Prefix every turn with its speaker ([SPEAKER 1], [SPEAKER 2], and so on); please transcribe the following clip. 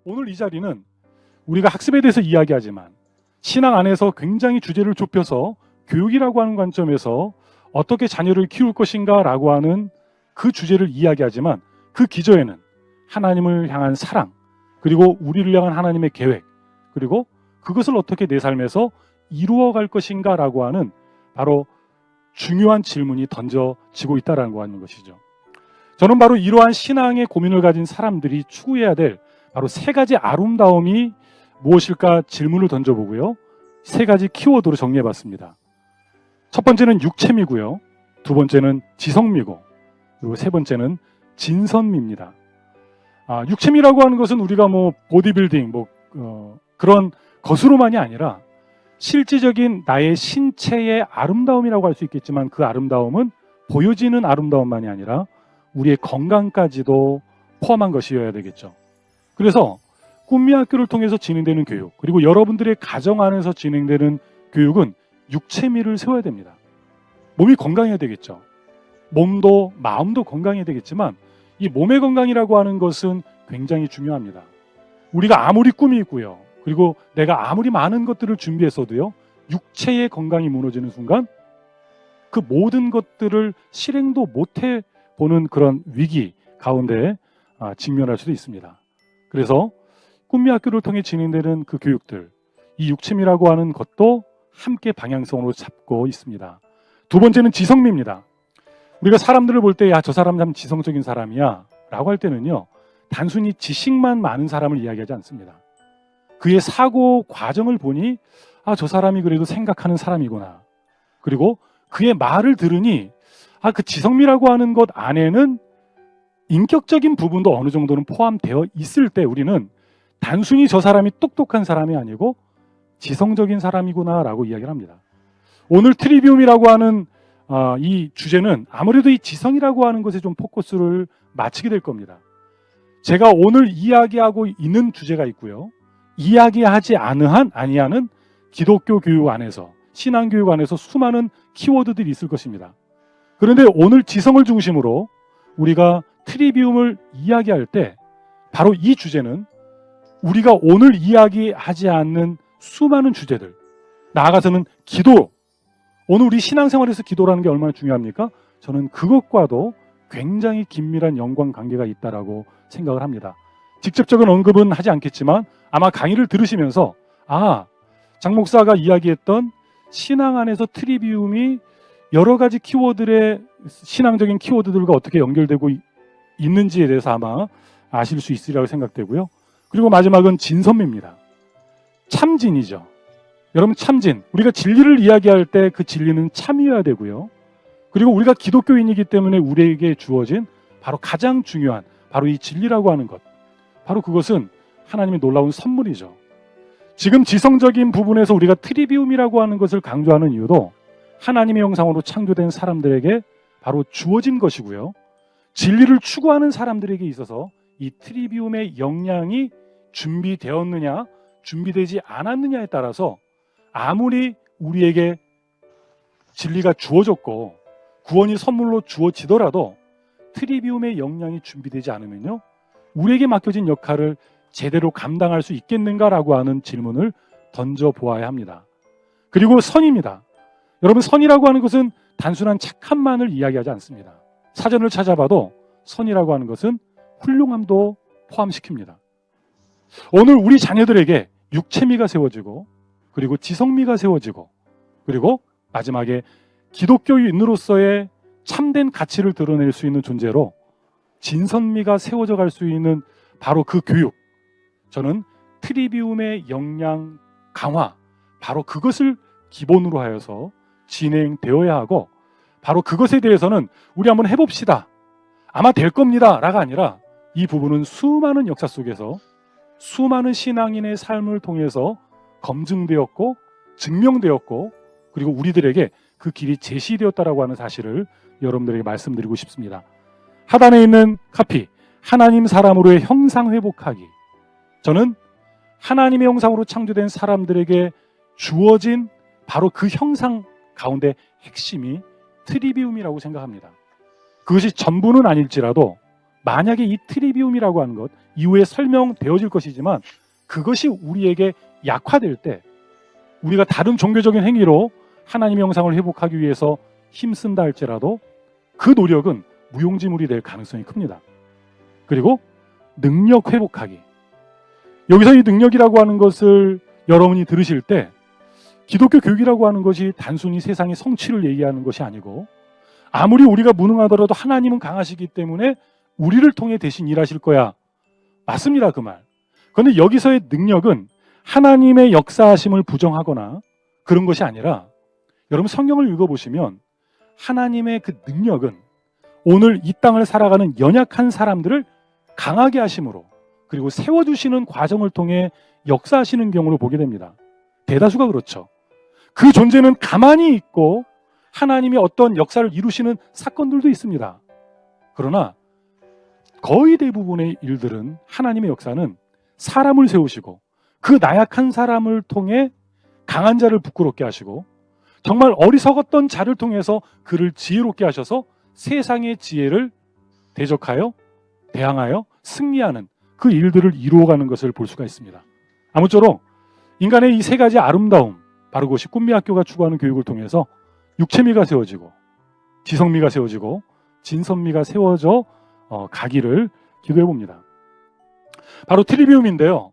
[SPEAKER 1] 오늘 이 자리는 우리가 학습에 대해서 이야기하지만 신앙 안에서 굉장히 주제를 좁혀서 교육이라고 하는 관점에서 어떻게 자녀를 키울 것인가 라고 하는 그 주제를 이야기하지만 그 기저에는 하나님을 향한 사랑, 그리고 우리를 향한 하나님의 계획, 그리고 그것을 어떻게 내 삶에서 이루어갈 것인가 라고 하는 바로 중요한 질문이 던져지고 있다는 것이죠. 저는 바로 이러한 신앙의 고민을 가진 사람들이 추구해야 될 바로 세 가지 아름다움이 무엇일까 질문을 던져보고요. 세 가지 키워드로 정리해봤습니다. 첫 번째는 육체미고요. 두 번째는 지성미고, 그리고 세 번째는 진선미입니다. 육체미라고 하는 것은 우리가 보디빌딩, 그런 것으로만이 아니라 실질적인 나의 신체의 아름다움이라고 할 수 있겠지만 그 아름다움은 보여지는 아름다움만이 아니라 우리의 건강까지도 포함한 것이어야 되겠죠. 그래서 꿈미학교를 통해서 진행되는 교육, 그리고 여러분들의 가정 안에서 진행되는 교육은 육체미를 세워야 됩니다. 몸이 건강해야 되겠죠. 몸도 마음도 건강해야 되겠지만 이 몸의 건강이라고 하는 것은 굉장히 중요합니다. 우리가 아무리 꿈이 있고요, 그리고 내가 아무리 많은 것들을 준비했어도요, 육체의 건강이 무너지는 순간 그 모든 것들을 실행도 못해 보는 그런 위기 가운데 직면할 수도 있습니다. 그래서 꿈미학교를 통해 진행되는 그 교육들, 이 육체미라고 하는 것도 함께 방향성으로 잡고 있습니다. 두 번째는 지성미입니다. 우리가 사람들을 볼 때 저 사람 참 지성적인 사람이야 라고 할 때는요, 단순히 지식만 많은 사람을 이야기하지 않습니다. 그의 사고 과정을 보니 저 사람이 그래도 생각하는 사람이구나. 그리고 그의 말을 들으니 그 지성미라고 하는 것 안에는 인격적인 부분도 어느 정도는 포함되어 있을 때 우리는 단순히 저 사람이 똑똑한 사람이 아니고 지성적인 사람이구나 라고 이야기를 합니다. 오늘 트리비움이라고 하는 이 주제는 아무래도 이 지성이라고 하는 것에 좀 포커스를 맞추게 될 겁니다. 제가 오늘 이야기하고 있는 주제가 있고요, 이야기하지 아니하는 기독교 교육 안에서, 신앙 교육 안에서 수많은 키워드들이 있을 것입니다. 그런데 오늘 지성을 중심으로 우리가 트리비움을 이야기할 때 바로 이 주제는 우리가 오늘 이야기하지 않는 수많은 주제들, 나아가서는 기도, 오늘 우리 신앙생활에서 기도라는 게 얼마나 중요합니까? 저는 그것과도 굉장히 긴밀한 연관관계가 있다라고 생각을 합니다. 직접적인 언급은 하지 않겠지만 아마 강의를 들으시면서 장 목사가 이야기했던 신앙 안에서 트리비움이 여러 가지 키워드의 신앙적인 키워드들과 어떻게 연결되고 있는지에 대해서 아마 아실 수 있으리라고 생각되고요. 그리고 마지막은 진선미입니다. 참진이죠. 여러분, 참진, 우리가 진리를 이야기할 때 그 진리는 참이어야 되고요. 그리고 우리가 기독교인이기 때문에 우리에게 주어진 바로 가장 중요한 바로 이 진리라고 하는 것, 바로 그것은 하나님의 놀라운 선물이죠. 지금 지성적인 부분에서 우리가 트리비움이라고 하는 것을 강조하는 이유도 하나님의 형상으로 창조된 사람들에게 바로 주어진 것이고요, 진리를 추구하는 사람들에게 있어서 이 트리비움의 역량이 준비되었느냐 준비되지 않았느냐에 따라서 아무리 우리에게 진리가 주어졌고 구원이 선물로 주어지더라도 트리비움의 역량이 준비되지 않으면요, 우리에게 맡겨진 역할을 제대로 감당할 수 있겠는가라고 하는 질문을 던져보아야 합니다. 그리고 선입니다. 여러분, 선이라고 하는 것은 단순한 착함만을 이야기하지 않습니다. 사전을 찾아봐도 선이라고 하는 것은 훌륭함도 포함시킵니다. 오늘 우리 자녀들에게 육체미가 세워지고, 그리고 지성미가 세워지고, 그리고 마지막에 기독교인으로서의 참된 가치를 드러낼 수 있는 존재로 진선미가 세워져 갈 수 있는 바로 그 교육, 저는 트리비움의 역량 강화, 바로 그것을 기본으로 하여서 진행되어야 하고, 바로 그것에 대해서는 우리 한번 해봅시다, 아마 될 겁니다 라가 아니라 이 부분은 수많은 역사 속에서 수많은 신앙인의 삶을 통해서 검증되었고 증명되었고, 그리고 우리들에게 그 길이 제시되었다라고 하는 사실을 여러분들에게 말씀드리고 싶습니다. 하단에 있는 카피, 하나님 사람으로의 형상 회복하기, 저는 하나님의 형상으로 창조된 사람들에게 주어진 바로 그 형상 가운데 핵심이 트리비움이라고 생각합니다. 그것이 전부는 아닐지라도 만약에 이 트리비움이라고 하는 것 이후에 설명되어질 것이지만 그것이 우리에게 약화될 때 우리가 다른 종교적인 행위로 하나님의 형상을 회복하기 위해서 힘쓴다 할지라도 그 노력은 무용지물이 될 가능성이 큽니다. 그리고 능력 회복하기. 여기서 이 능력이라고 하는 것을 여러분이 들으실 때 기독교 교육이라고 하는 것이 단순히 세상의 성취를 얘기하는 것이 아니고 아무리 우리가 무능하더라도 하나님은 강하시기 때문에 우리를 통해 대신 일하실 거야. 맞습니다, 그 말. 그런데 여기서의 능력은 하나님의 역사하심을 부정하거나 그런 것이 아니라 여러분 성경을 읽어보시면 하나님의 그 능력은 오늘 이 땅을 살아가는 연약한 사람들을 강하게 하심으로 그리고 세워주시는 과정을 통해 역사하시는 경우를 보게 됩니다. 대다수가 그렇죠. 그 존재는 가만히 있고 하나님이 어떤 역사를 이루시는 사건들도 있습니다. 그러나 거의 대부분의 일들은 하나님의 역사는 사람을 세우시고 그 나약한 사람을 통해 강한 자를 부끄럽게 하시고 정말 어리석었던 자를 통해서 그를 지혜롭게 하셔서 세상의 지혜를 대적하여 대항하여 승리하는 그 일들을 이루어가는 것을 볼 수가 있습니다. 아무쪼록 인간의 이 세 가지 아름다움, 바로 그것이 꿈미학교가 추구하는 교육을 통해서 육체미가 세워지고 지성미가 세워지고 진선미가 세워져 가기를 기도해 봅니다. 바로 트리비움인데요.